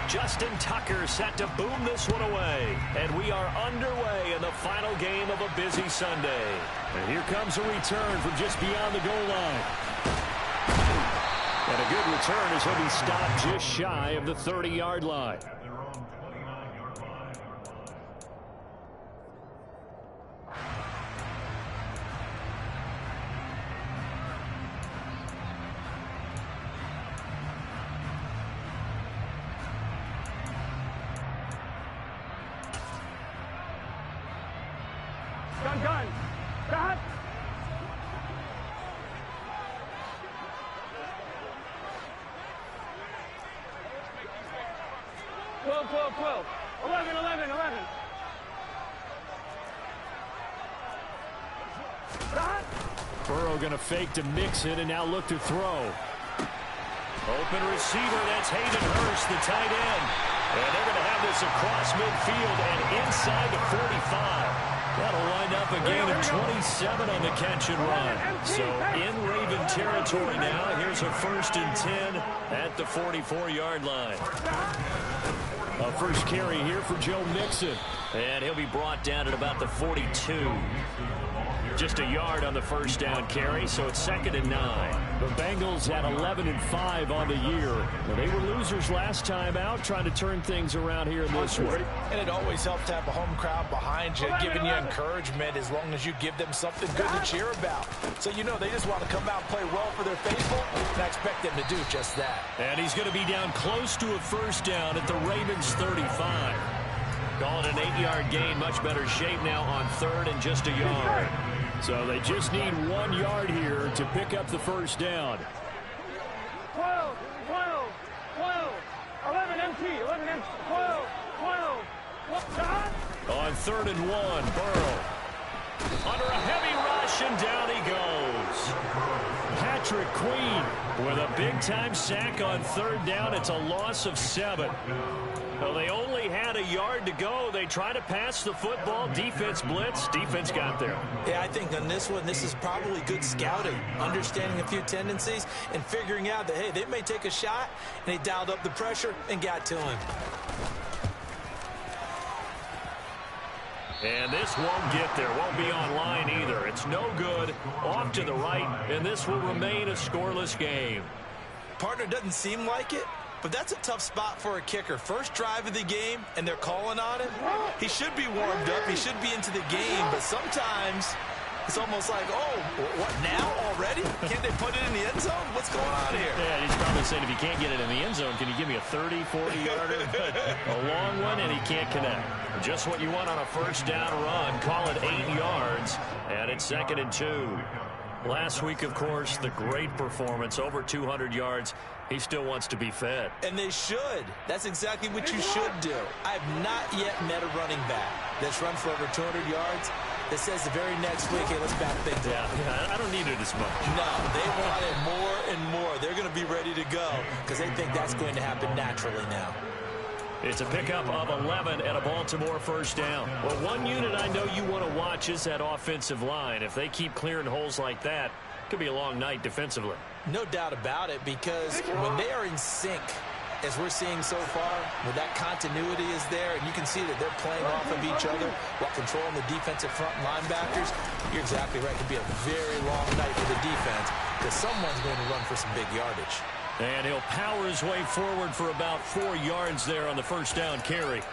Justin Tucker set to boom this one away. And we are underway in the final game of a busy Sunday. And here comes a return from just beyond the goal line. And a good return as he'll be stopped just shy of the 30-yard line. Gun. Cut. Twelve. 11. Burrow going to fake to mix it and now look to throw. Open receiver, that's Hayden Hurst, the tight end. And they're going to have this across midfield and inside the 45. That'll wind up a gain of 27 on the catch and run. So in Raven territory now. Here's a 1st and 10 at the 44-yard line. A first carry here for Joe Mixon. And he'll be brought down at about the 42. Just a yard on the first down carry, so it's 2nd and 9. The Bengals at 11-5 on the year. Well, they were losers last time out, trying to turn things around here in this one. And it always helps to have a home crowd behind you, giving you encouragement as long as you give them something good to cheer about. So you know they just want to come out and play well for their faithful, and I expect them to do just that. And he's going to be down close to a first down at the Ravens 35. Call it an 8-yard gain, much better shape now on 3rd and just a yard. So they just need 1 yard here to pick up the first down. 12. 11 empty. 12. On 3rd and 1, Burrow. Under a heavy rush, and down he goes. Patrick Queen with a big-time sack on 3rd down. It's a loss of 7. Well, they only had a yard to go. They try to pass the football. Defense blitz. Defense got there. Yeah, I think on this one, this is probably good scouting, understanding a few tendencies, and figuring out that, hey, they may take a shot, and they dialed up the pressure and got to him. And this won't get there. Won't be online either. It's no good. Off to the right, and this will remain a scoreless game. Partner, doesn't seem like it, but that's a tough spot for a kicker. First drive of the game, and they're calling on him. He should be warmed up. He should be into the game, but sometimes it's almost like, oh, what, now already? Can't they put it in the end zone? What's going on here? Yeah, he's probably saying if he can't get it in the end zone, can you give me a 30, 40-yarder? A long one, and he can't connect. Just what you want on a first down run. Call it 8 yards, and it's 2nd and 2. Last week, of course, the great performance, over 200 yards. He still wants to be fed. And they should. That's exactly what you should do. I have not yet met a running back that's run for over 200 yards that says the very next week, hey, let's back things up. Yeah, I don't need it as much. No, they want it more and more. They're going to be ready to go because they think that's going to happen naturally now. It's a pickup of 11 and a Baltimore first down. Well, one unit I know you want to watch is that offensive line. If they keep clearing holes like that, it could be a long night defensively. No doubt about it, because when they are in sync, as we're seeing so far, when that continuity is there, and you can see that they're playing off of each other while controlling the defensive front linebackers, you're exactly right. It could be a very long night for the defense because someone's going to run for some big yardage. And he'll power his way forward for about 4 yards there on the first down carry.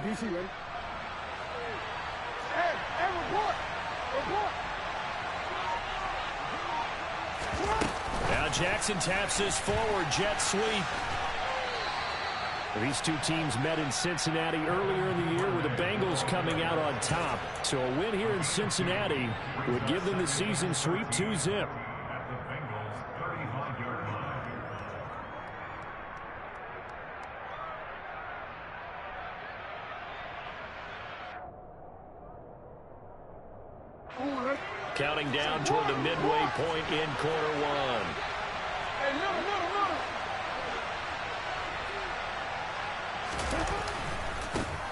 DC ready? Hey, report! Now Jackson taps this forward, jet sweep. These two teams met in Cincinnati earlier in the year with the Bengals coming out on top. So a win here in Cincinnati would give them the season sweep 2-zip. Counting down toward the midway point in quarter one. Hey, middle.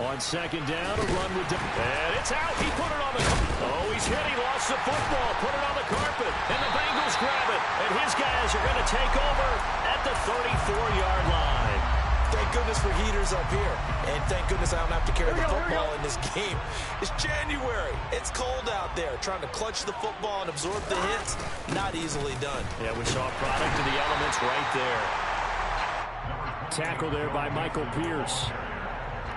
On second down, a run with... And it's out. He put it on the... Oh, he's hit. He lost the football. Put it on the carpet. And the Bengals grab it. And his guys are going to take over at the 34-yard line. Thank goodness for heaters up here. And thank goodness I don't have to carry the football in this game. It's January. It's cold out there. Trying to clutch the football and absorb the hits, not easily done. Yeah, we saw a product of the elements right there. Tackle there by Michael Pierce.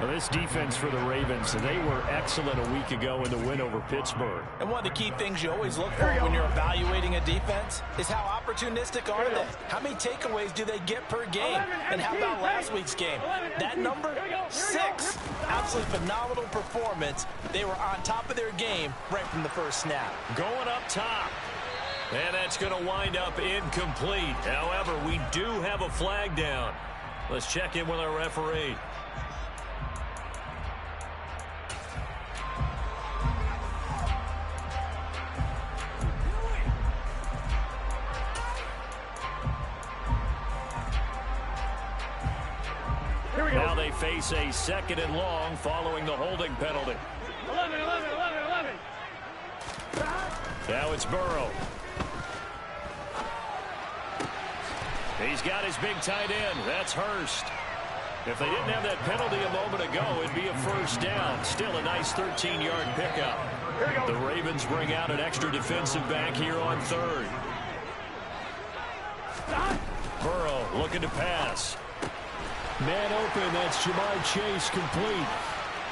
Well, this defense for the Ravens, they were excellent a week ago in the win over Pittsburgh. And one of the key things you always look for when you're evaluating a defense is how opportunistic are they? How many takeaways do they get per game? And how about last week's game? That number, 6. Absolutely phenomenal performance. They were on top of their game right from the first snap. Going up top. And that's going to wind up incomplete. However, we do have a flag down. Let's check in with our referee. Now they face a 2nd and long following the holding penalty. 11. Now it's Burrow. He's got his big tight end. That's Hurst. If they didn't have that penalty a moment ago, it'd be a first down. Still a nice 13-yard pickup. The Ravens bring out an extra defensive back here on 3rd. Burrow looking to pass. Man open, that's Jamar Chase complete.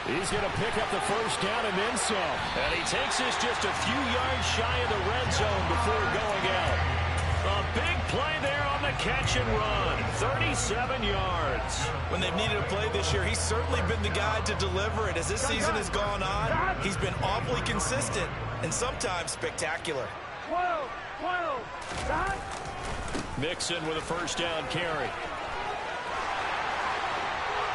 He's going to pick up the first down and then some. And he takes this just a few yards shy of the red zone before going out. A big play there on the catch and run. 37 yards. When they've needed a play this year, he's certainly been the guy to deliver it. As this season has gone on, he's been awfully consistent and sometimes spectacular. 12. Mixon with a first down carry.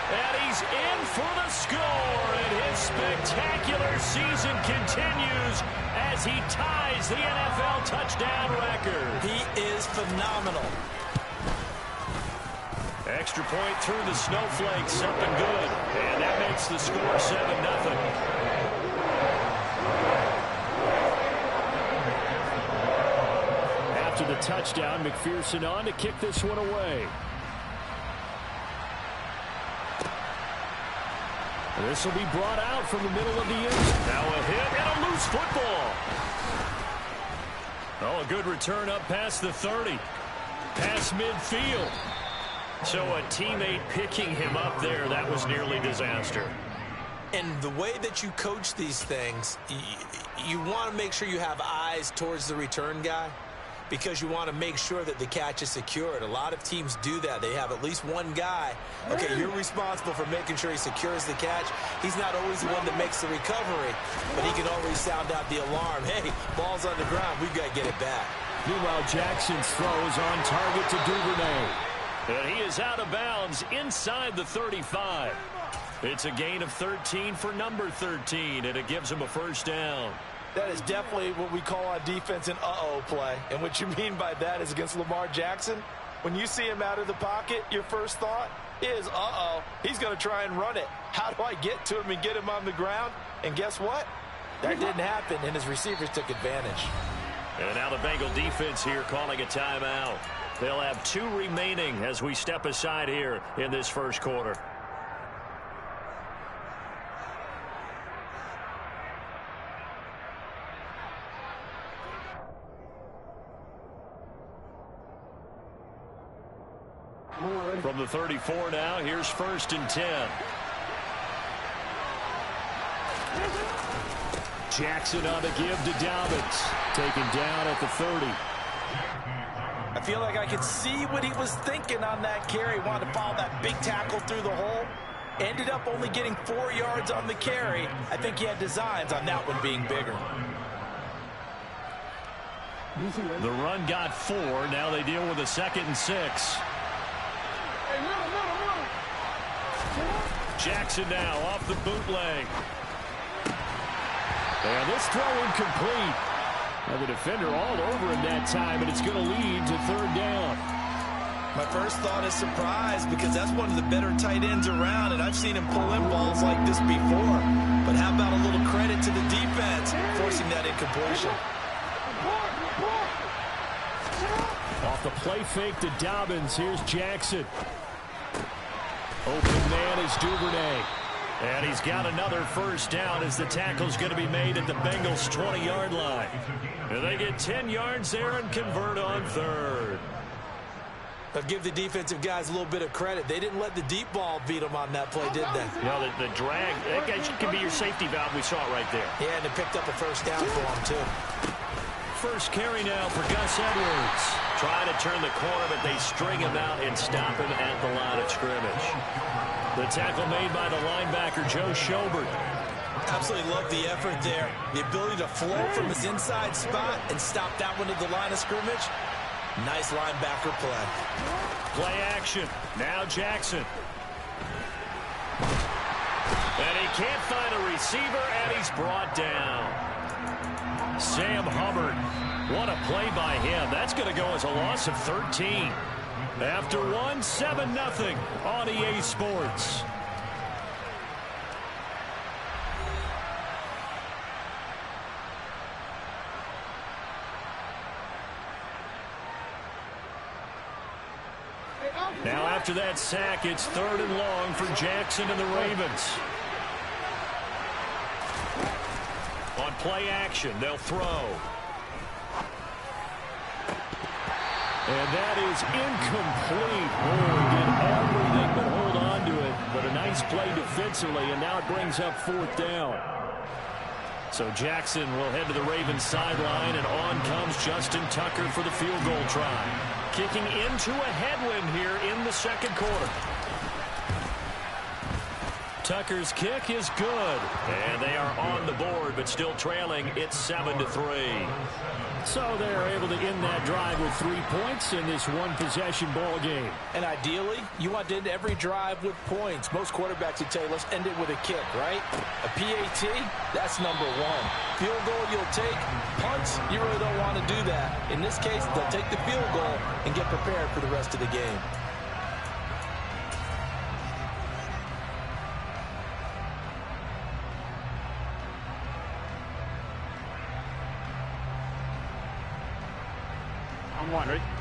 And he's in for the score, and his spectacular season continues as he ties the NFL touchdown record. He is phenomenal. Extra point through the snowflakes, something good. And that makes the score 7-0. After the touchdown, McPherson on to kick this one away. This will be brought out from the middle of the end. Now a hit and a loose football. Oh, a good return up past the 30. Past midfield. So a teammate picking him up there, that was nearly disaster. And the way that you coach these things, you want to make sure you have eyes towards the return guy, because you want to make sure that the catch is secured. A lot of teams do that. They have at least one guy. Okay, you're responsible for making sure he secures the catch. He's not always the one that makes the recovery, but he can always sound out the alarm. Hey, ball's on the ground. We've got to get it back. Meanwhile, Jackson's throw is on target to Duvernay. And he is out of bounds inside the 35. It's a gain of 13 for number 13, and it gives him a first down. That is definitely what we call on defense an uh-oh play. And what you mean by that is against Lamar Jackson, when you see him out of the pocket, your first thought is, uh-oh, he's going to try and run it. How do I get to him and get him on the ground? And guess what? That didn't happen, and his receivers took advantage. And now the Bengal defense here calling a timeout. They'll have 2 remaining as we step aside here in this first quarter. From the 34 now, here's 1st and 10. Jackson on the give to Dobbins. Taken down at the 30. I feel like I could see what he was thinking on that carry. Wanted to follow that big tackle through the hole. Ended up only getting 4 yards on the carry. I think he had designs on that one being bigger. The run got 4. Now they deal with a 2nd and 6. Jackson now off the bootleg. And this throw incomplete. And the defender all over him that time, and it's going to lead to third down. My first thought is surprise because that's one of the better tight ends around, and I've seen him pull in balls like this before. But how about a little credit to the defense forcing that incompletion? Off the play fake to Dobbins. Here's Jackson. Open man is Duvernay. And he's got another first down as the tackle's going to be made at the Bengals' 20-yard line. And they get 10 yards there and convert on third. I'll give the defensive guys a little bit of credit. They didn't let the deep ball beat them on that play, did they? No, the drag, that guy can be your safety valve. We saw it right there. Yeah, and they picked up a first down for him, too. First carry now for Gus Edwards. Trying to turn the corner, but they string him out and stop him at the line of scrimmage. The tackle made by the linebacker, Joe Schobert. Absolutely love the effort there. The ability to float from his inside spot and stop that one at the line of scrimmage. Nice linebacker play. Play action. Now Jackson. And he can't find a receiver, and he's brought down. Sam Hubbard. What a play by him. That's going to go as a loss of 13. After one, 7-0 on EA Sports. Now after that sack, it's third and long for Jackson and the Ravens. On play action, they'll throw. And that is incomplete. Oh, he did everything but hold on to it. But a nice play defensively, and now it brings up fourth down. So Jackson will head to the Ravens sideline, and on comes Justin Tucker for the field goal try. Kicking into a headwind here in the second quarter. Tucker's kick is good. And they are on the board, but still trailing. It's 7-3. So they're able to end that drive with 3 points in this one-possession ball game. And ideally, you want to end every drive with points. Most quarterbacks would tell you, let's end it with a kick, right? A PAT, that's number one. Field goal you'll take. Punts, you really don't want to do that. In this case, they'll take the field goal and get prepared for the rest of the game.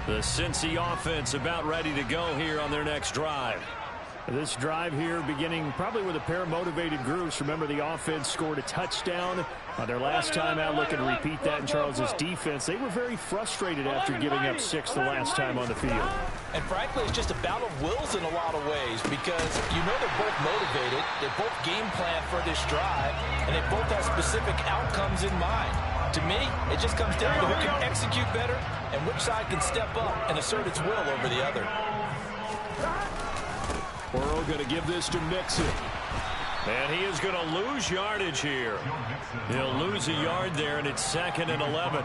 The Cincy offense about ready to go here on their next drive. This drive here beginning probably with a pair of motivated groups. Remember, the offense scored a touchdown on their last time out. Looking to repeat that in Charles's defense. They were very frustrated after giving up 6 the last time on the field. And frankly, it's just a battle of wills in a lot of ways because you know they're both motivated. They both game plan for this drive, and they both have specific outcomes in mind. To me, it just comes down to who can execute better and which side can step up and assert its will over the other. Burrow going to give this to Mixon. And he is going to lose yardage here. He'll lose a yard there, and it's 2nd and 11.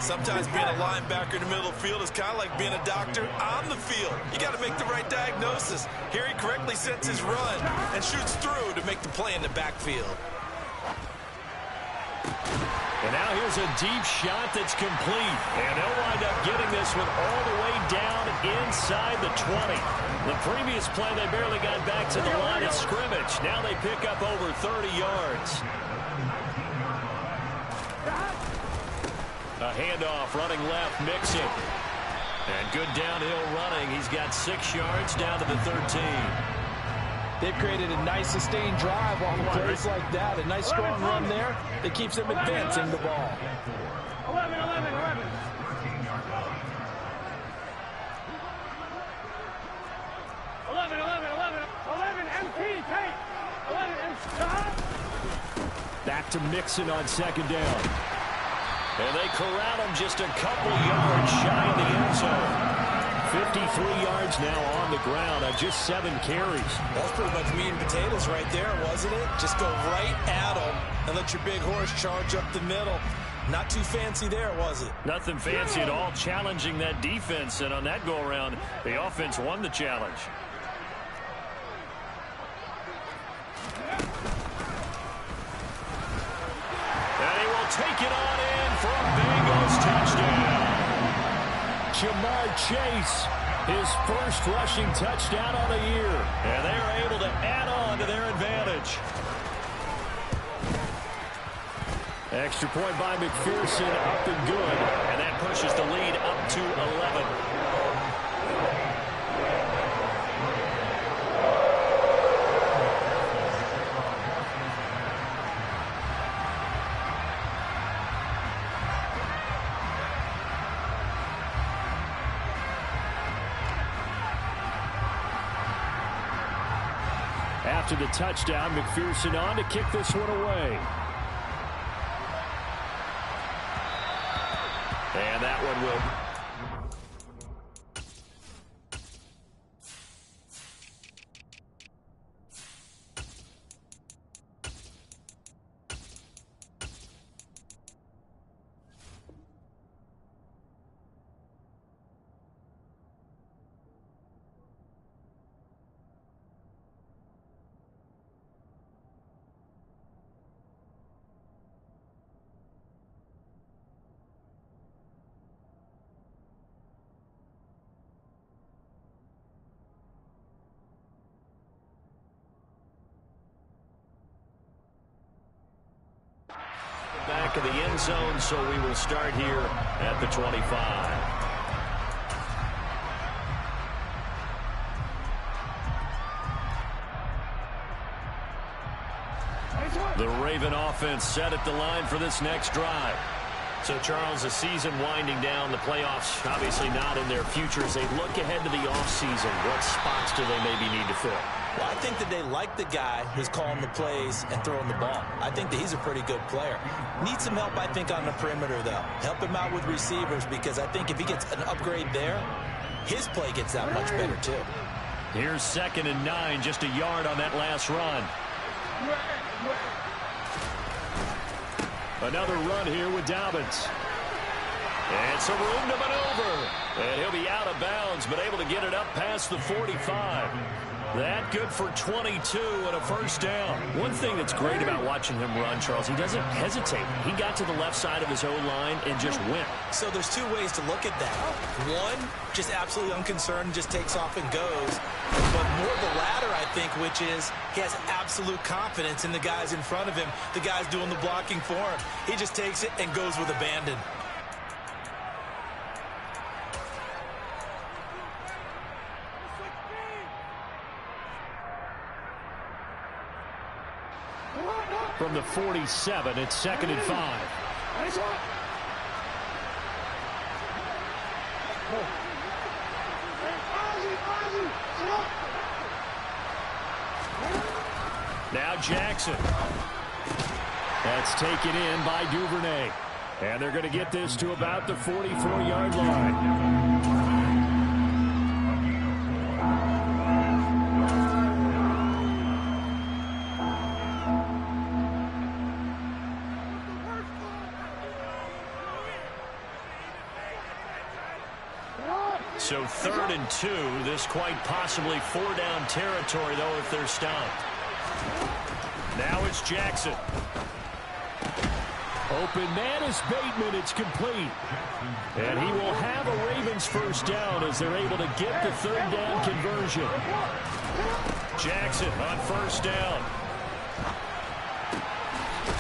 Sometimes being a linebacker in the middle of the field is kind of like being a doctor on the field. You got to make the right diagnosis. Here he correctly sets his run and shoots through to make the play in the backfield. And now here's a deep shot that's complete. And they'll wind up getting this one all the way down inside the 20. The previous play, they barely got back to the line of scrimmage. Now they pick up over 30 yards. A handoff running left, Mixon. And good downhill running. He's got 6 yards down to the 13. They've created a nice sustained drive on plays like that. A nice strong run there that keeps them advancing the ball. 11. 11 MP, take. 11 and stop. Back to Mixon on 2nd down. And they corral him just a couple yards shy of the end zone. 53 yards now on the ground on just 7 carries. That's pretty much meat and potatoes right there, wasn't it? Just go right at them and let your big horse charge up the middle. Not too fancy there, was it? Nothing fancy at all, challenging that defense. And on that go-around, the offense won the challenge. And he will take it on in for a Bengals touchdown. Jamar Chase, his first rushing touchdown on the year. And they are able to add on to their advantage. Extra point by McPherson, up and good. And that pushes the lead up to 11. After the touchdown, McPherson on to kick this one away. And that one will. Back of the end zone, so we will start here at the 25. The Raven offense set at the line for this next drive. So, Charles, the season winding down, the playoffs obviously not in their future. As they look ahead to the offseason, what spots do they maybe need to fill? Well, I think that they like the guy who's calling the plays and throwing the ball. I think that he's a pretty good player. Needs some help, I think, on the perimeter, though. Help him out with receivers, because I think if he gets an upgrade there, his play gets that much better, too. Here's 2nd and 9, just a yard on that last run. Another run here with Dobbins. And some room to maneuver. And he'll be out of bounds, but able to get it up past the 45. That good for 22 and a first down. One thing that's great about watching him run, Charles, he doesn't hesitate. He got to the left side of his own line and just went. So there's two ways to look at that. One, just absolutely unconcerned, just takes off and goes. But more the latter, I think, which is he has absolute confidence in the guys in front of him, the guys doing the blocking for him. He just takes it and goes with abandon. From the 47, it's 2nd and 5. Now Jackson. That's taken in by Duvernay. And they're going to get this to about the 44-yard line. So 3rd and 2, this quite possibly 4-down territory, though, if they're stopped. Now it's Jackson. Open man is Bateman. It's complete. And he will have a Ravens first down as they're able to get the 3rd down conversion. Jackson on first down.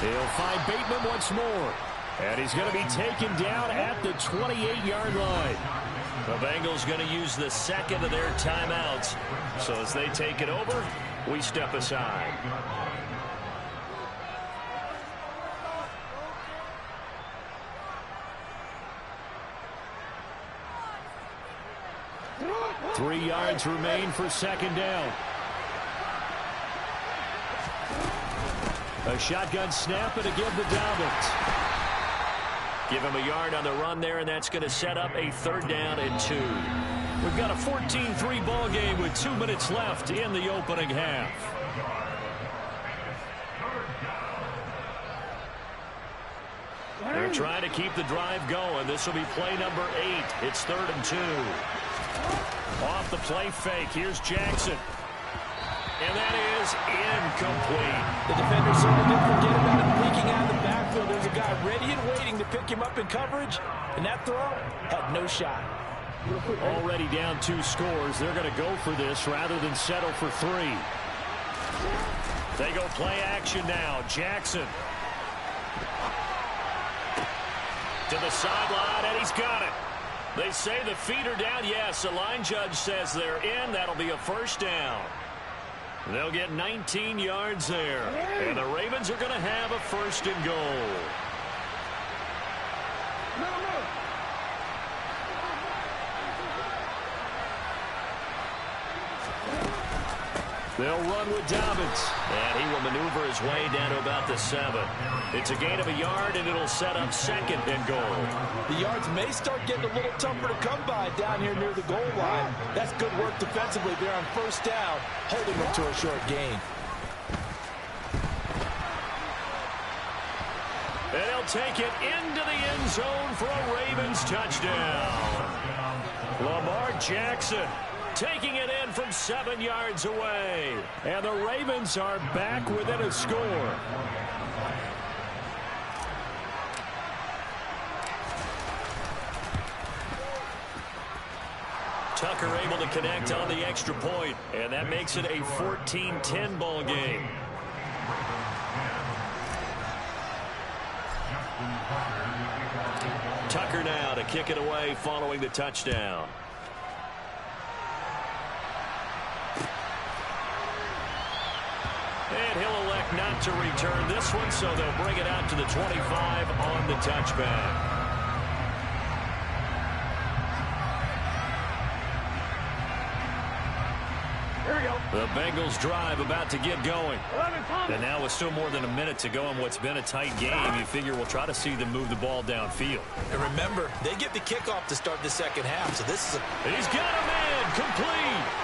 He'll find Bateman once more. And he's going to be taken down at the 28-yard line. The Bengals going to use the 2nd of their timeouts. So as they take it over, we step aside. Three yards remain for 2nd down. A shotgun snap and again to Dobbins. Give him a yard on the run there, and that's going to set up a 3rd down and 2. We've got a 14-3 ball game with 2 minutes left in the opening half. They're trying to keep the drive going. This will be play number 8. It's 3rd and 2. Off the play fake. Here's Jackson. and that is incomplete. The defender certainly didn't forget about him leaking out of the backfield. There's a guy ready and waiting to pick him up in coverage, and that throw had no shot. Already down 2 scores. They're going to go for this rather than settle for 3. They go play action now. Jackson to the sideline, and he's got it. They say the feet are down. Yes, the line judge says they're in. That'll be a first down. They'll get 19 yards there. And the Ravens are going to have a first and goal. They'll run with Dobbins. And he will maneuver his way down to about the 7. It's a gain of a yard, and it'll set up second and goal. The yards may start getting a little tougher to come by down here near the goal line. That's good work defensively there on first down, holding them to a short gain. And he'll take it into the end zone for a Ravens touchdown. Lamar Jackson taking it in from 7 yards away. And the Ravens are back within a score. Tucker able to connect on the extra point, and that makes it a 14-10 ball game. Tucker now to kick it away following the touchdown. And he'll elect not to return this one, so they'll bring it out to the 25 on the touchback. Here we go. The Bengals drive about to get going. 11, And now with still more than a minute to go in what's been a tight game, you figure we'll try to see them move the ball downfield. And remember, they get the kickoff to start the second half, so this is a... He's got a man complete.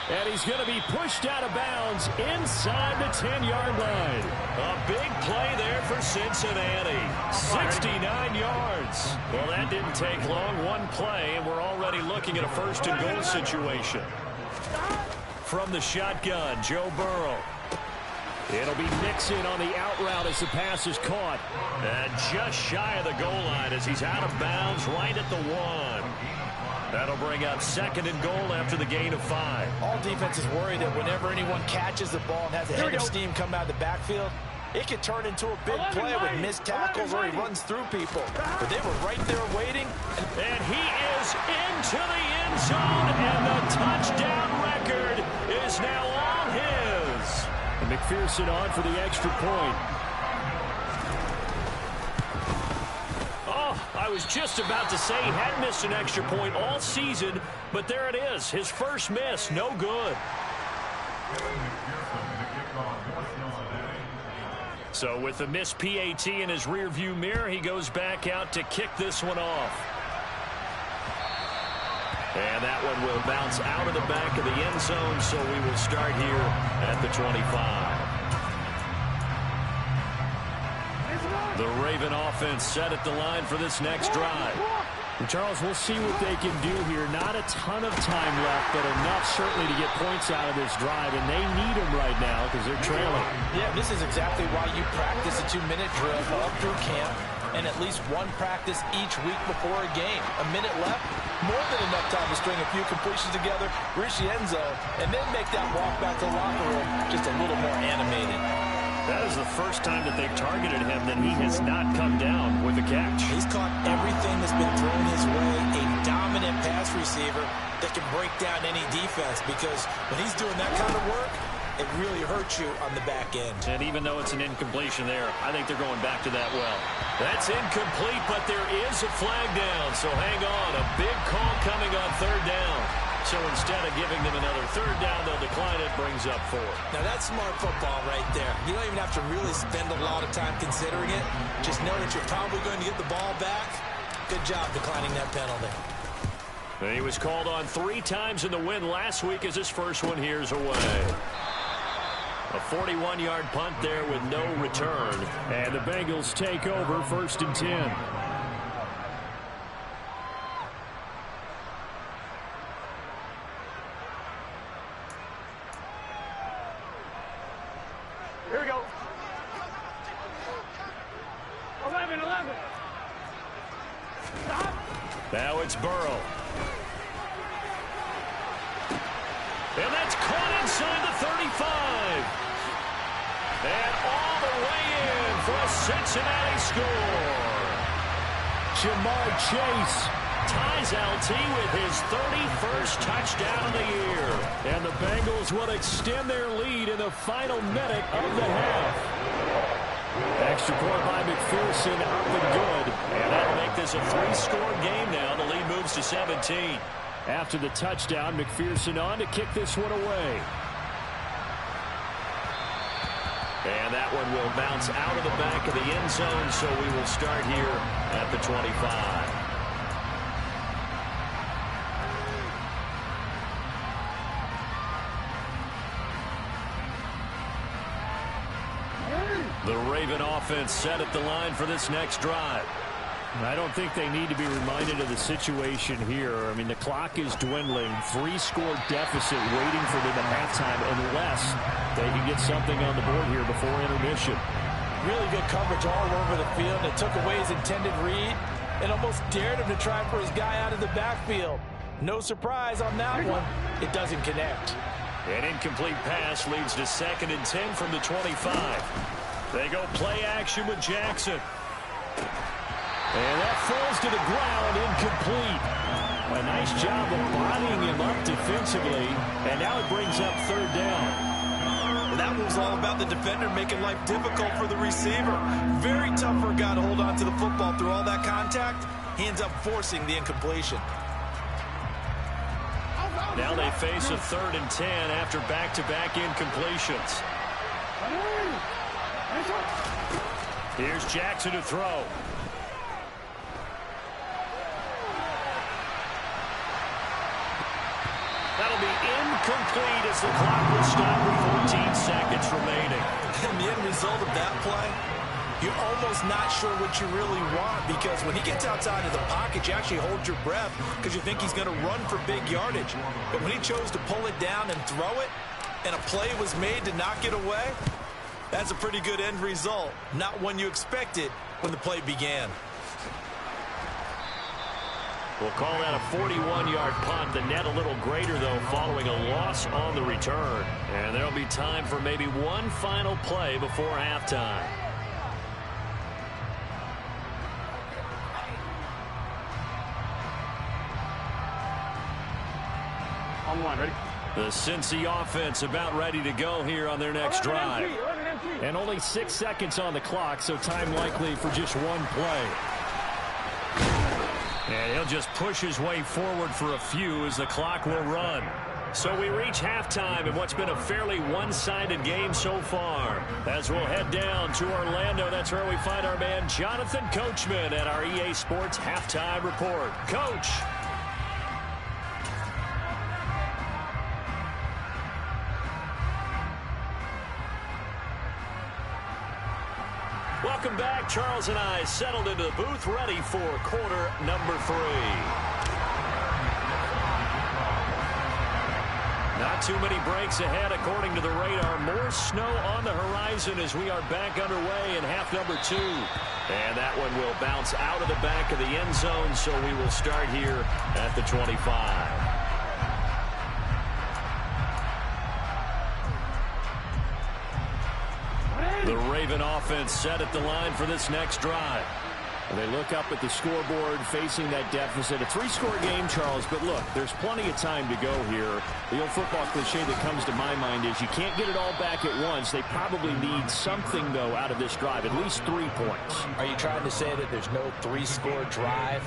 And he's going to be pushed out of bounds inside the 10-yard line. A big play there for Cincinnati. 69 yards. Well, that didn't take long. One play, and we're already looking at a first and goal situation. From the shotgun, Joe Burrow. It'll be Nixon on the out route as the pass is caught. And just shy of the goal line as he's out of bounds right at the 1. That'll bring up second and goal after the gain of 5. All defenses worry that whenever anyone catches the ball and has a head of steam come out of the backfield, it could turn into a big play with missed tackles or he runs through people. But they were right there waiting. And he is into the end zone, and the touchdown record is now all his. And McPherson on for the extra point. I was just about to say he hadn't missed an extra point all season, but there it is. His first miss, no good. So with the missed PAT in his rearview mirror, he goes back out to kick this one off. And that one will bounce out of the back of the end zone, so we will start here at the 25. The Raven offense set at the line for this next drive. And Charles, we'll see what they can do here. Not a ton of time left, but enough certainly to get points out of this drive, and they need them right now because they're trailing. Yeah, this is exactly why you practice a 2-minute drill all through camp and at least one practice each week before a game. A minute left, more than enough time to string a few completions together, reach the end zone, and then make that walk back to the locker room just a little more animated. That is the first time that they've targeted him that he has not come down with a catch. He's caught everything that's been thrown his way. A dominant pass receiver that can break down any defense, because when he's doing that kind of work, it really hurts you on the back end. And even though it's an incompletion there, I think they're going back to that well. That's incomplete, but there is a flag down, so hang on. A big call coming on third down. So instead of giving them another third down, they'll decline it, brings up 4. Now that's smart football right there. You don't even have to really spend a lot of time considering it. Just know that you're probably going to get the ball back. Good job declining that penalty. And he was called on 3 times in the win last week as his first one here's away. A 41-yard punt there with no return. And the Bengals take over 1st and 10. it's Burrow. And that's caught inside the 35. And all the way in for a Cincinnati score. Jamar Chase ties LT with his 31st touchdown of the year. And the Bengals will extend their lead in the final minute of the half. Extra point by McPherson, up and good. And that'll make this a 3-score game now. The lead moves to 17. After the touchdown, McPherson on to kick this one away. And that one will bounce out of the back of the end zone, so we will start here at the 25. The Raven offense set at the line for this next drive. I don't think they need to be reminded of the situation here. I mean, the clock is dwindling. 3-score deficit waiting for them at halftime unless they can get something on the board here before intermission. Really good coverage all over the field. It took away his intended read and almost dared him to try for his guy out of the backfield. No surprise on that one. It doesn't connect. An incomplete pass leads to 2nd and 10 from the 25. They go play action with Jackson. And that falls to the ground, incomplete. A nice job of bodying him up defensively, and now it brings up 3rd down. Well, that was all about the defender making life difficult for the receiver. Very tough for a guy to hold on to the football through all that contact. He ends up forcing the incompletion. Now they face a 3rd and 10 after back-to-back incompletions. Here's Jackson to throw. That'll be incomplete as the clock will stop with 14 seconds remaining. And the end result of that play, you're almost not sure what you really want, because when he gets outside of the pocket, you actually hold your breath because you think he's going to run for big yardage. But when he chose to pull it down and throw it, and a play was made to knock it away, that's a pretty good end result. Not one you expected when the play began. We'll call that a 41-yard punt. The net a little greater, though, following a loss on the return. And there'll be time for maybe one final play before halftime. On one, ready? The Cincy offense about ready to go here on their next drive. And only 6 seconds on the clock, so time likely for just one play. And he'll just push his way forward for a few as the clock will run. So we reach halftime in what's been a fairly one-sided game so far. As we'll head down to Orlando, that's where we find our man Jonathan Coachman at our EA Sports Halftime Report. Coach. Welcome back. Charles and I settled into the booth, ready for quarter number 3. Not too many breaks ahead, according to the radar. More snow on the horizon as we are back underway in half number 2. And that one will bounce out of the back of the end zone, so we will start here at the 25. The Raven offense set at the line for this next drive. And they look up at the scoreboard facing that deficit. A 3-score game, Charles, but look, there's plenty of time to go here. The old football cliche that comes to my mind is you can't get it all back at once. They probably need something, though, out of this drive, at least 3 points. Are you trying to say that there's no 3-score drive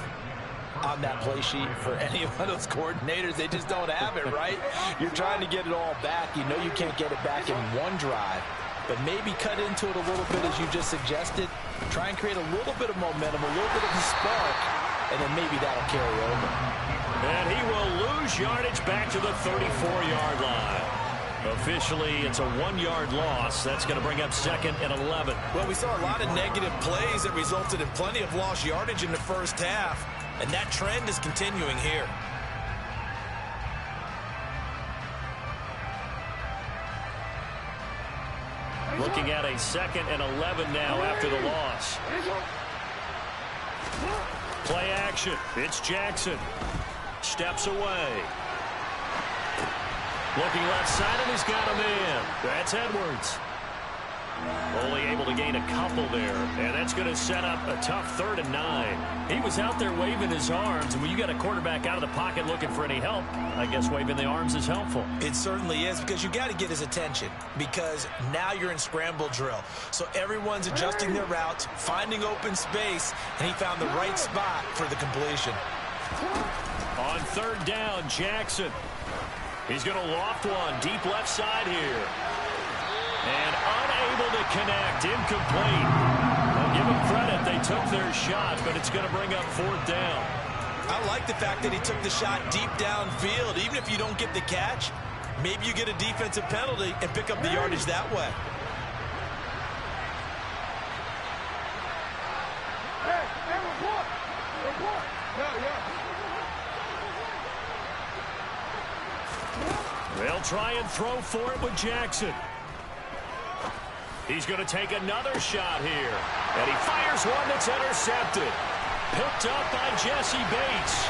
on that play sheet for any of those coordinators? They just don't have it, right? You're trying to get it all back. You know you can't get it back in one drive. But maybe cut into it a little bit, as you just suggested. Try and create a little bit of momentum, a little bit of a spark, and then maybe that'll carry over. And he will lose yardage back to the 34-yard line. Officially, it's a 1-yard loss. That's going to bring up 2nd and 11. Well, we saw a lot of negative plays that resulted in plenty of lost yardage in the first half, and that trend is continuing here. Looking at a 2nd and 11 now after the loss. Play action. It's Jackson. Steps away. Looking left side, and he's got a man. That's Edwards. Only able to gain a couple there, and that's going to set up a tough 3rd and 9. He was out there waving his arms, and when you got a quarterback out of the pocket looking for any help, I guess waving the arms is helpful. It certainly is, because you got to get his attention, because now you're in scramble drill. So everyone's adjusting their routes, finding open space, and he found the right spot for the completion. On 3rd down, Jackson. He's going to loft one deep left side here. And unable to connect, incomplete. I'll give him credit, they took their shot, but it's going to bring up 4th down. I like the fact that he took the shot deep downfield. Even if you don't get the catch, maybe you get a defensive penalty and pick up the yardage that way. They'll try and throw for it with Jackson. He's going to take another shot here. And he fires one that's intercepted. Picked up by Jesse Bates.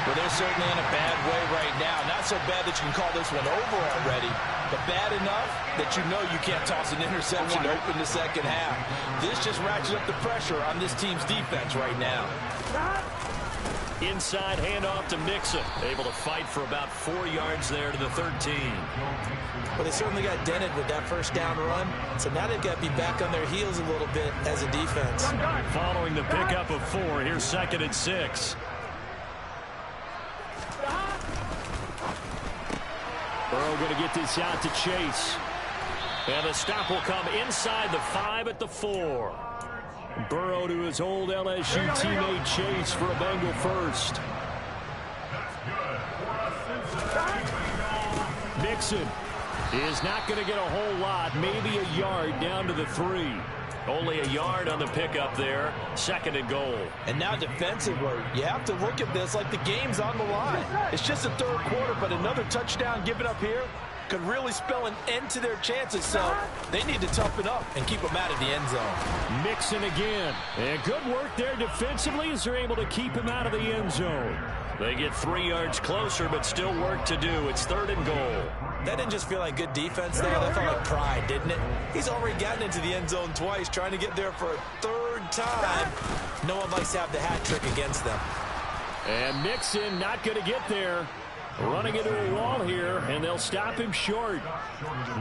Well, they're certainly in a bad way right now. Not so bad that you can call this one over already, but bad enough that you know you can't toss an interception to open the second half. This just ratchets up the pressure on this team's defense right now. Inside handoff to Mixon. Able to fight for about 4 yards there to the 13. Well, they certainly got dented with that first down run, so now they've got to be back on their heels a little bit as a defense. Following the pickup of 4, here's 2nd and 6. Burrow going to get this out to Chase. And the stop will come inside the 5 at the 4. Burrow to his old LSU teammate Chase for a Bengal first. Mixon is not going to get a whole lot, maybe a yard down to the 3. Only a yard on the pickup there. 2nd and goal. And now defensively, you have to look at this like the game's on the line. It's just the 3rd quarter, but another touchdown given up here could really spell an end to their chances, so they need to toughen up and keep them out of the end zone. Mixon again. And good work there defensively as they're able to keep him out of the end zone. They get 3 yards closer, but still work to do. It's 3rd and goal. That didn't just feel like good defense there. That felt like pride, didn't it? He's already gotten into the end zone twice, trying to get there for a 3rd time. No one likes to have the hat trick against them. And Mixon not going to get there. Running into a wall here, and they'll stop him short.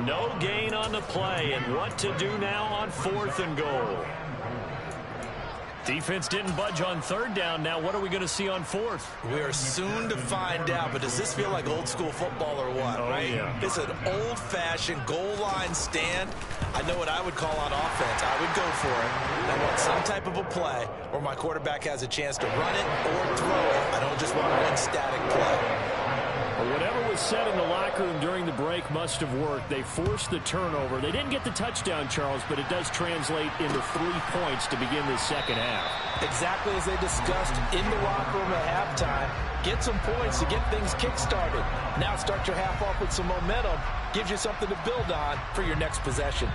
No gain on the play, and what to do now on 4th and goal. Defense didn't budge on 3rd down. Now what are we going to see on 4th? We are soon to find out, but does this feel like old school football or what, right? Yeah. It's an old-fashioned goal line stand. I know what I would call on offense. I would go for it. I want some type of a play where my quarterback has a chance to run it or throw it. I don't just want one static play. Whatever was said in the locker room during the break must have worked. They forced the turnover. They didn't get the touchdown, Charles, but it does translate into 3 points to begin this second half. Exactly as they discussed in the locker room at halftime. Get some points to get things kick-started. Now start your half off with some momentum. Gives you something to build on for your next possession.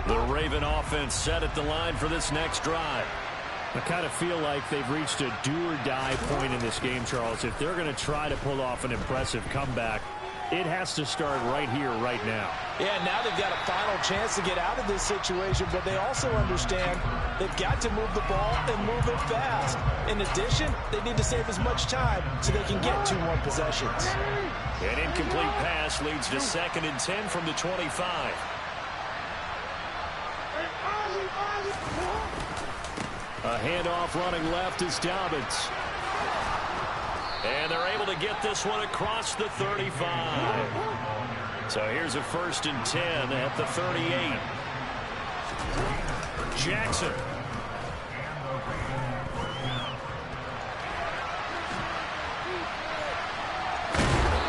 The Raven offense set at the line for this next drive. I kind of feel like they've reached a do-or-die point in this game, Charles. If they're going to try to pull off an impressive comeback, it has to start right here, right now. Yeah, now they've got a final chance to get out of this situation, but they also understand they've got to move the ball and move it fast. In addition, they need to save as much time so they can get 2 more possessions. An incomplete pass leads to 2nd and 10 from the 25. A handoff running left is Dobbins. And they're able to get this one across the 35. So here's a 1st and 10 at the 38. Jackson.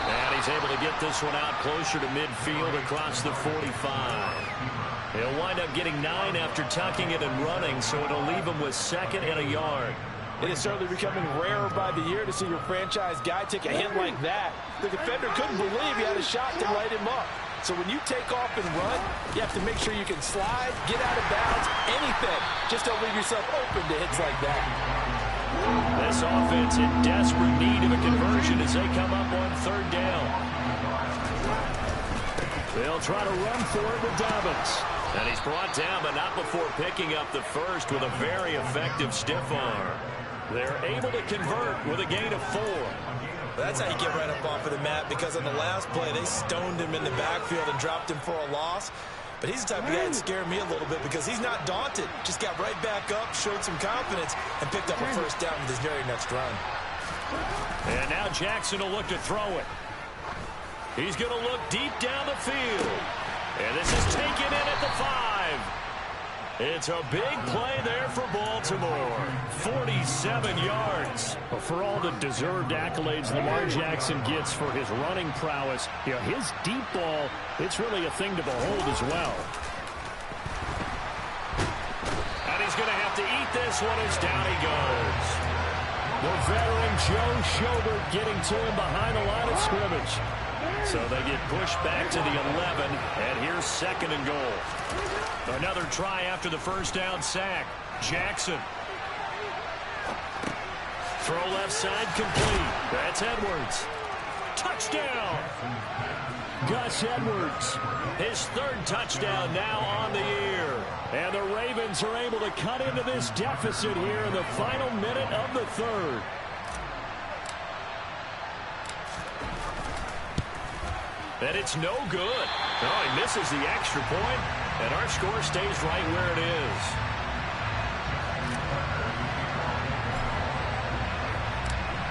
And he's able to get this one out closer to midfield across the 45. He'll wind up getting 9 after tucking it and running, so it'll leave him with 2nd and a yard. It is certainly becoming rarer by the year to see your franchise guy take a hit like that. The defender couldn't believe he had a shot to light him up. So when you take off and run, you have to make sure you can slide, get out of bounds, anything. Just don't leave yourself open to hits like that. This offense in desperate need of a conversion as they come up on 3rd down. They'll try to run for it with Dobbins. And he's brought down, but not before picking up the first with a very effective stiff arm. They're able to convert with a gain of 4. That's how you get right up off of the mat, because on the last play, they stoned him in the backfield and dropped him for a loss. But he's the type of guy that scared me a little bit because he's not daunted. Just got right back up, showed some confidence, and picked up a first down with his very next run. And now Jackson will look to throw it. He's going to look deep down the field. And this is taken in at the 5. It's a big play there for Baltimore. 47 yards. Well, for all the deserved accolades Lamar Jackson gets for his running prowess, you know, his deep ball, it's really a thing to behold as well. And he's going to have to eat this one as down he goes. The veteran Joe Schobert getting to him behind the line of scrimmage. So they get pushed back to the 11, and here's 2nd and goal. Another try after the first down sack. Jackson. Throw left side complete. That's Edwards. Touchdown! Gus Edwards. His 3rd touchdown now on the year. And the Ravens are able to cut into this deficit here in the final minute of the 3rd. And it's no good. Oh, he misses the extra point, and our score stays right where it is.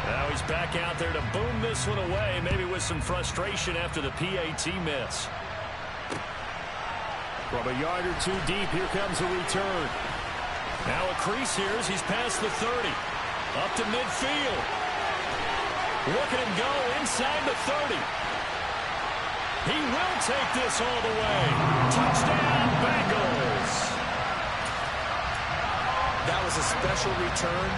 Now he's back out there to boom this one away, maybe with some frustration after the PAT miss. From a yard or 2 deep, here comes a return. Now a crease here as he's past the 30. Up to midfield. Look at him go inside the 30. He will take this all the way. Touchdown, Bengals. That was a special return,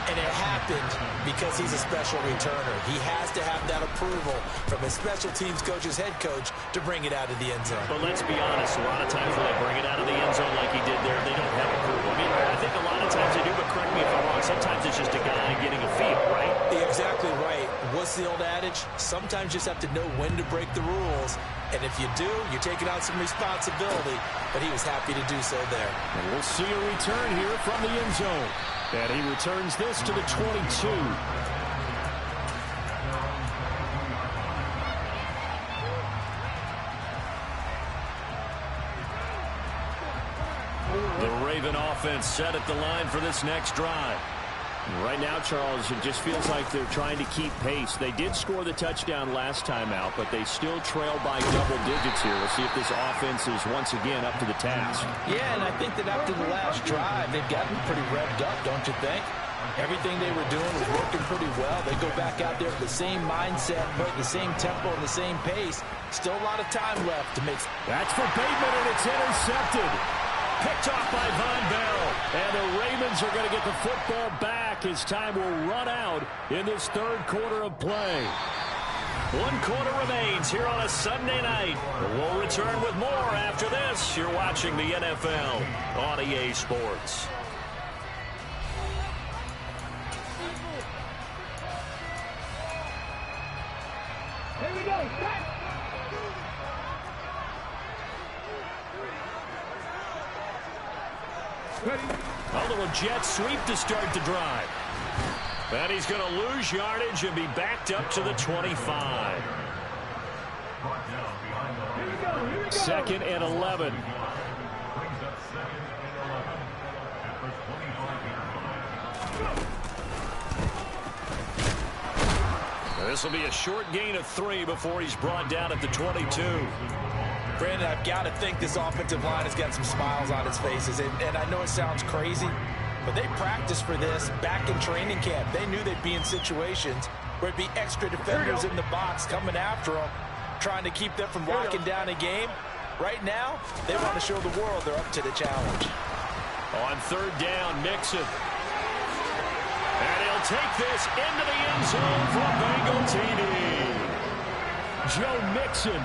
and it happened because he's a special returner. He has to have that approval from his special teams coach's head coach to bring it out of the end zone. But let's be honest, a lot of times when they bring it out of the end zone like he did there, they don't have approval. I mean, I think a lot of times they do, but correct me if I'm wrong, sometimes it's just a guy getting a feel, right? Exactly right. What's the old adage? Sometimes you just have to know when to break the rules. And if you do, you're taking on some responsibility. But he was happy to do so there. And we'll see a return here from the end zone. And he returns this to the 22. The Raven offense set at the line for this next drive. Right now, Charles, it just feels like they're trying to keep pace. They did score the touchdown last time out, but they still trail by double digits here. We'll see if this offense is once again up to the task. Yeah, and I think that after the last drive, they've gotten pretty revved up, don't you think? Everything they were doing was working pretty well. They go back out there with the same mindset, but the same tempo and the same pace. Still a lot of time left to make. That's for Bateman, and it's intercepted. Picked off by Von Bell. And the Ravens are going to get the football back as time will run out in this 3rd quarter of play. 1 quarter remains here on a Sunday night. We'll return with more after this. You're watching the NFL on EA Sports. Here we go. A little jet sweep to start the drive. And he's going to lose yardage and be backed up to the 25. 2nd and 11. This will be a short gain of 3 before he's brought down at the 22. Brandon, I've got to think this offensive line has got some smiles on its faces. And I know it sounds crazy, but they practiced for this back in training camp. They knew they'd be in situations where it'd be extra defenders in the box coming after them, trying to keep them from locking down a game. Right now, they want to show the world they're up to the challenge. On third down, Mixon. And he'll take this into the end zone for a Bengal TD. Joe Mixon,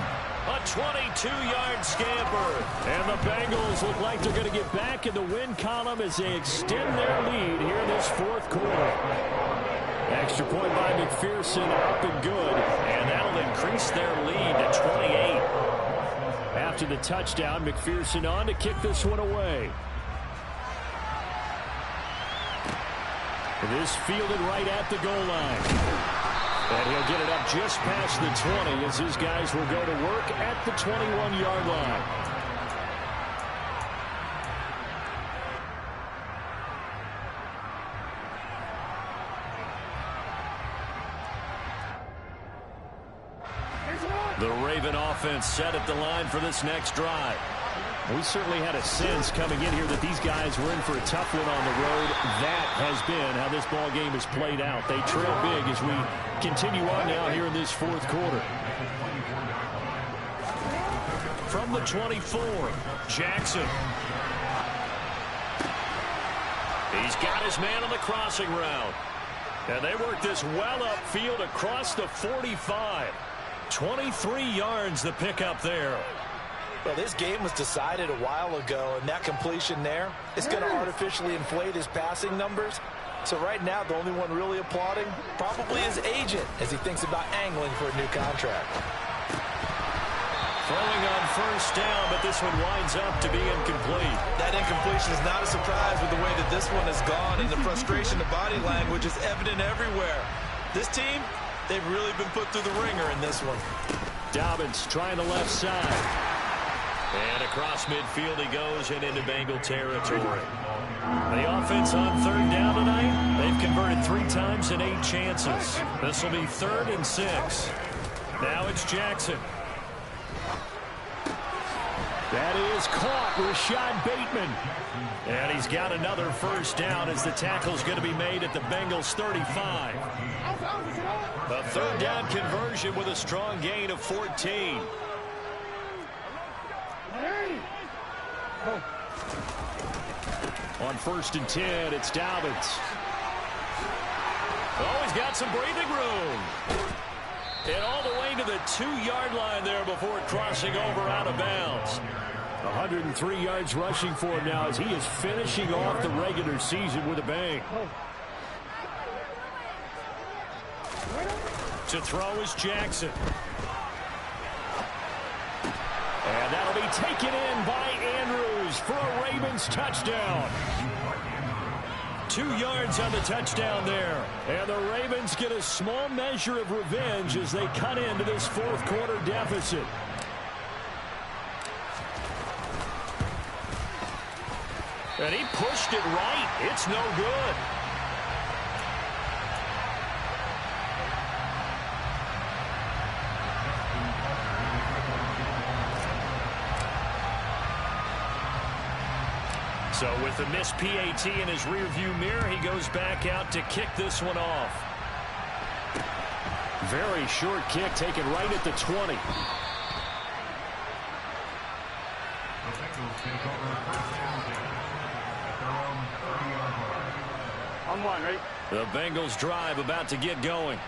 a 22-yard scamper. And the Bengals look like they're going to get back in the win column as they extend their lead here in this fourth quarter. Extra point by McPherson, up and good. And that'll increase their lead to 28. After the touchdown, McPherson on to kick this one away. This fielded right at the goal line. And he'll get it up just past the 20 as his guys will go to work at the 21-yard line. The Raven offense set at the line for this next drive. We certainly had a sense coming in here that these guys were in for a tough one on the road. That has been how this ball game has played out. They trail big as we continue on now here in this fourth quarter. From the 24, Jackson. He's got his man on the crossing route. And they work this well upfield across the 45. 23 yards the pickup there. Well, this game was decided a while ago, and that completion there is going to artificially inflate his passing numbers. So right now, the only one really applauding probably his agent as he thinks about angling for a new contract. Throwing on first down, but this one winds up to be incomplete. That incompletion is not a surprise with the way that this one has gone, and the frustration of body language is evident everywhere. This team, they've really been put through the ringer in this one. Dobbins trying the left side. And across midfield he goes and into Bengal territory. The offense on third down tonight, they've converted 3 times in 8 chances. This will be 3rd and 6. Now it's Jackson. That is caught, Rashad Bateman. And he's got another first down as the tackle's going to be made at the Bengals 35. A third down conversion with a strong gain of 14. On 1st and 10, it's Dobbins. Oh, he's got some breathing room. And all the way to the 2-yard line there before crossing over out of bounds. 103 yards rushing for him now as he is finishing off the regular season with a bang. To throw is Jackson. And that'll be taken in by Andrews for a Ravens touchdown. 2 yards on the touchdown there. And the Ravens get a small measure of revenge as they cut into this fourth quarter deficit. And he pushed it right. It's no good. So with the missed PAT in his rearview mirror, he goes back out to kick this one off. Very short kick taken right at the 20. On 1, ready? The Bengals drive about to get going.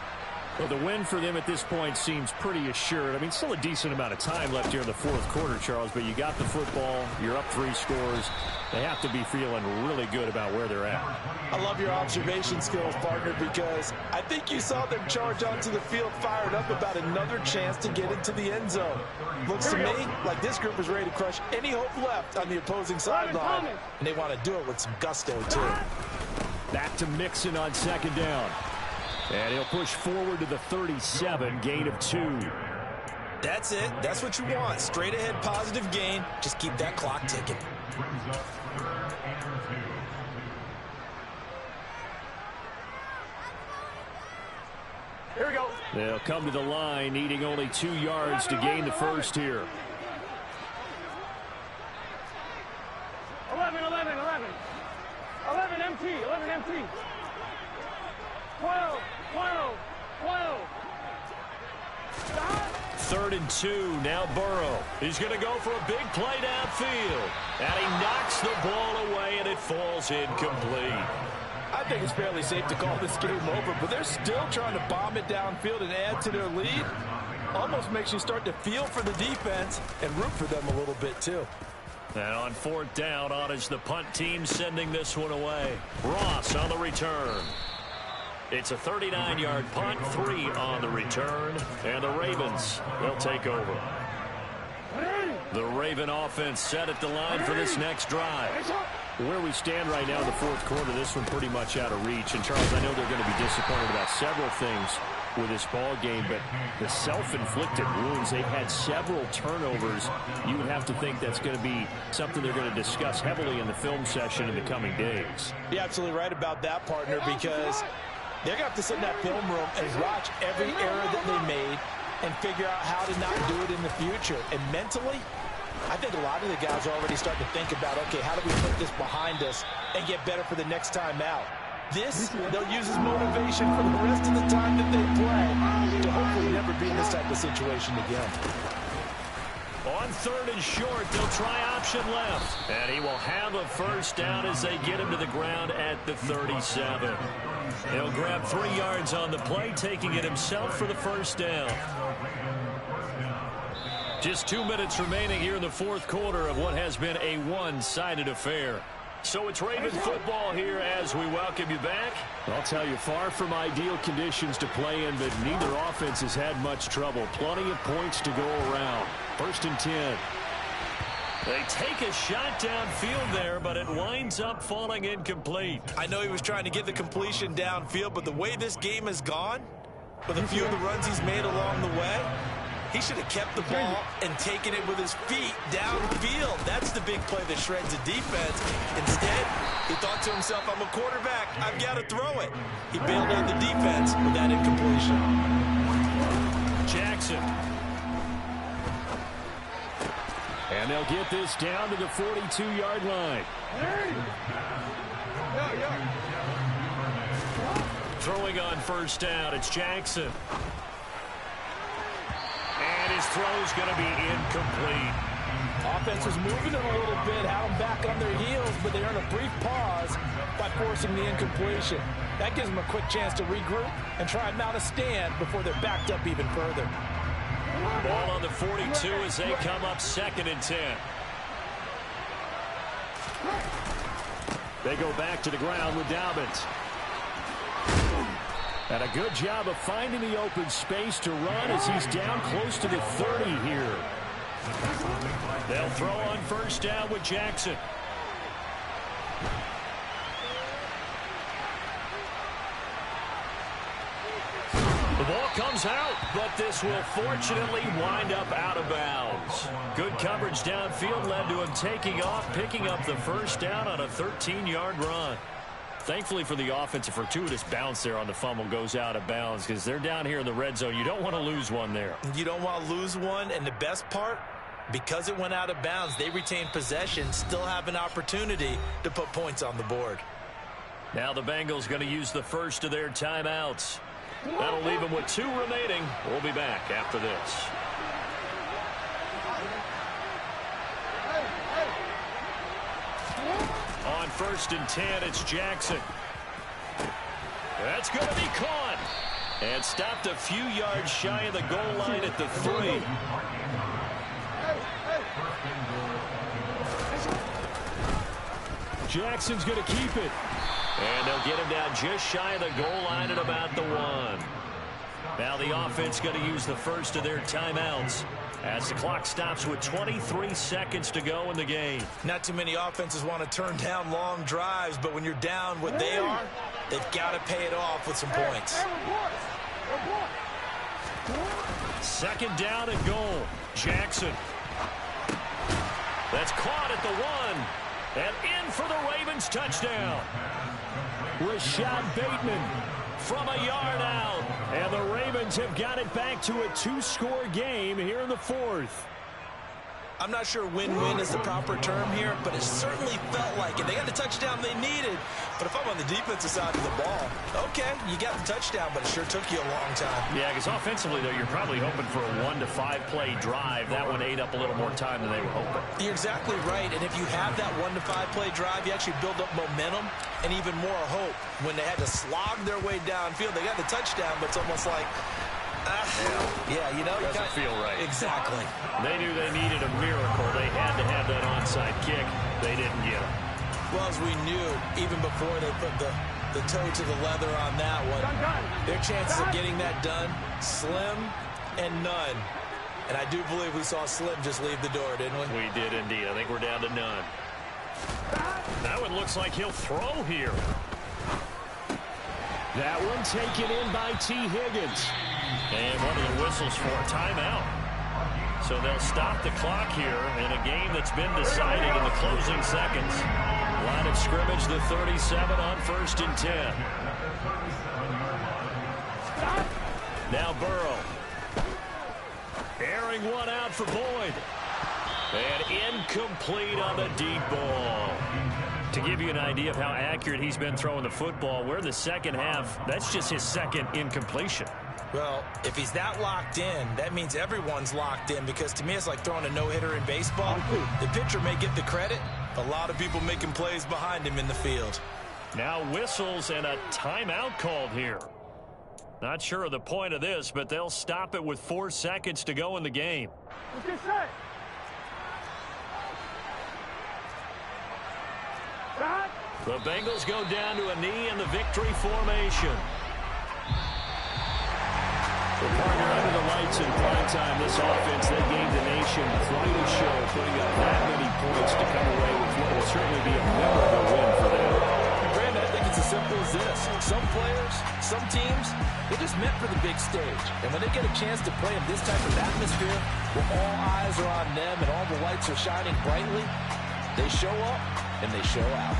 Well, the win for them at this point seems pretty assured. I mean, still a decent amount of time left here in the fourth quarter, Charles, but you got the football, you're up 3 scores. They have to be feeling really good about where they're at. I love your observation skills, partner, because I think you saw them charge onto the field fired up about another chance to get into the end zone. Looks to me like this group is ready to crush any hope left on the opposing sideline, and they want to do it with some gusto, too. Back to Mixon on 2nd down. And he'll push forward to the 37, gain of 2. That's it. That's what you want. Straight ahead positive gain. Just keep that clock ticking. Here we go. They'll come to the line, needing only 2 yards to gain the first here. 11, 11, 11. 11 MT, 11 MT. 12, 12, 12. Stop. 3rd 3rd and 2. Now Burrow. He's going to go for a big play downfield. And he knocks the ball away, and it falls incomplete. I think it's fairly safe to call this game over, but they're still trying to bomb it downfield and add to their lead. Almost makes you start to feel for the defense and root for them a little bit too. And on 4th down, on is the punt team sending this one away. Ross on the return. It's a 39-yard punt, 3 on the return, and the Ravens, they'll take over. The Raven offense set at the line for this next drive. Where we stand right now in the 4th quarter, this one pretty much out of reach. And, Charles, I know they're going to be disappointed about several things with this ball game, but the self-inflicted wounds, they've had several turnovers. You would have to think that's going to be something they're going to discuss heavily in the film session in the coming days. You're absolutely right about that, partner, because they're going to have to sit in that film room and watch every error that they made and figure out how to not do it in the future. And mentally, I think a lot of the guys are already starting to think about, okay, how do we put this behind us and get better for the next time out? This, they'll use as motivation for the rest of the time that they play to hopefully never be in this type of situation again. On 3rd and short, they'll try option left. And he will have a first down as they get him to the ground at the 37. He'll grab 3 yards on the play, taking it himself for the first down. Just 2 minutes remaining here in the 4th quarter of what has been a one-sided affair. So it's Raven football here as we welcome you back. I'll tell you, far from ideal conditions to play in, but neither offense has had much trouble. Plenty of points to go around. 1st and 10. They take a shot downfield there, but it winds up falling incomplete. I know he was trying to get the completion downfield, but the way this game has gone, with a few of the runs he's made along the way, he should have kept the ball and taken it with his feet downfield. That's the big play that shreds the defense. Instead, he thought to himself, I'm a quarterback. I've got to throw it. He bailed out the defense with that incompletion. Jackson. And they'll get this down to the 42-yard line. Throwing on 1st down, it's Jackson. And his throw's going to be incomplete. Offense was moving them a little bit, had them back on their heels, but they earned a brief pause by forcing the incompletion. That gives them a quick chance to regroup and try and mount a stand before they're backed up even further. Ball on the 42 as they come up 2nd and 10. They go back to the ground with Dobbins. And a good job of finding the open space to run as he's down close to the 30 here. They'll throw on 1st down with Jackson. The ball comes out, but this will fortunately wind up out of bounds. Good coverage downfield led to him taking off, picking up the 1st down on a 13-yard run. Thankfully for the offense, a fortuitous bounce there on the fumble goes out of bounds because they're down here in the red zone. You don't want to lose one there. You don't want to lose one, and the best part, because it went out of bounds, they retain possession, still have an opportunity to put points on the board. Now the Bengals going to use the first of their timeouts. That'll leave them with 2 remaining. We'll be back after this. On 1st and 10, it's Jackson. That's going to be caught. And stopped a few yards shy of the goal line at the 3. Jackson's going to keep it. And they'll get him down just shy of the goal line at about the 1. Now the offense going to use the first of their timeouts as the clock stops with 23 seconds to go in the game. Not too many offenses want to turn down long drives, but when you're down what they are, they've got to pay it off with some points. 2nd down and goal. Jackson. That's caught at the 1. And in for the Ravens touchdown. Rashad Bateman from a yard out. And the Ravens have got it back to a 2-score game here in the 4th. I'm not sure win-win is the proper term here, but it certainly felt like it. They got the touchdown they needed, but if I'm on the defensive side of the ball, okay, you got the touchdown, but it sure took you a long time. Yeah, because offensively, though, you're probably hoping for a 1 to 5 play drive. That one ate up a little more time than they were hoping. You're exactly right, and if you have that 1 to 5 play drive, you actually build up momentum and even more hope. When they had to slog their way downfield, they got the touchdown, but it's almost like, yeah, you know, doesn't feel right. Exactly. They knew they needed a miracle. They had to have that onside kick. They didn't get it. Well, as we knew, even before they put the toe to the leather on that one, their chances of getting that done, slim and none. And I do believe we saw Slim just leave the door, didn't we? We did indeed. I think we're down to none. That one looks like he'll throw here. That one taken in by T. Higgins. And one of the whistles for a timeout. So they'll stop the clock here in a game that's been decided in the closing seconds. Line of scrimmage, the 37 on 1st and 10. Now Burrow. Airing one out for Boyd. And incomplete on the deep ball. To give you an idea of how accurate he's been throwing the football, we're in the second half. That's just his second incompletion. Well, if he's that locked in, that means everyone's locked in, because to me it's like throwing a no-hitter in baseball. The pitcher may get the credit. A lot of people making plays behind him in the field. Now whistles and a timeout called here. Not sure of the point of this, but they'll stop it with 4 seconds to go in the game. What's this say? The Bengals go down to a knee in the victory formation. Well, partner, under the lights in prime time, this offense, they gave the nation quite a show, putting up that many points to come away with what will certainly be a memorable win for them. Brandon, I think it's as simple as this. Some players, some teams, they're just meant for the big stage. And when they get a chance to play in this type of atmosphere, where all eyes are on them and all the lights are shining brightly, they show up and they show out.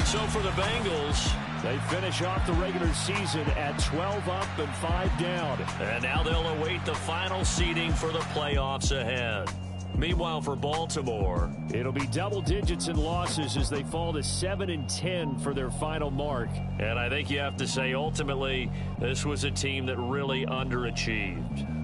So for the Bengals, they finish off the regular season at 12 up and 5 down. And now they'll await the final seeding for the playoffs ahead. Meanwhile, for Baltimore, it'll be double digits in losses as they fall to 7 and 10 for their final mark. And I think you have to say, ultimately, this was a team that really underachieved.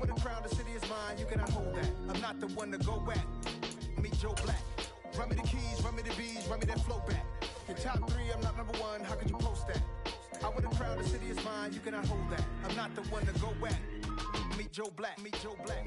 with a crowd, the city is mine, you cannot hold that. I'm not the one to go back. Meet Joe Black. Run me the keys, run me the bees, run me that flow back. Your top 3, I'm not number 1, how could you post that? I with a crowd, the city is mine, you cannot hold that. I'm not the one to go back. Meet Joe Black, meet Joe Black.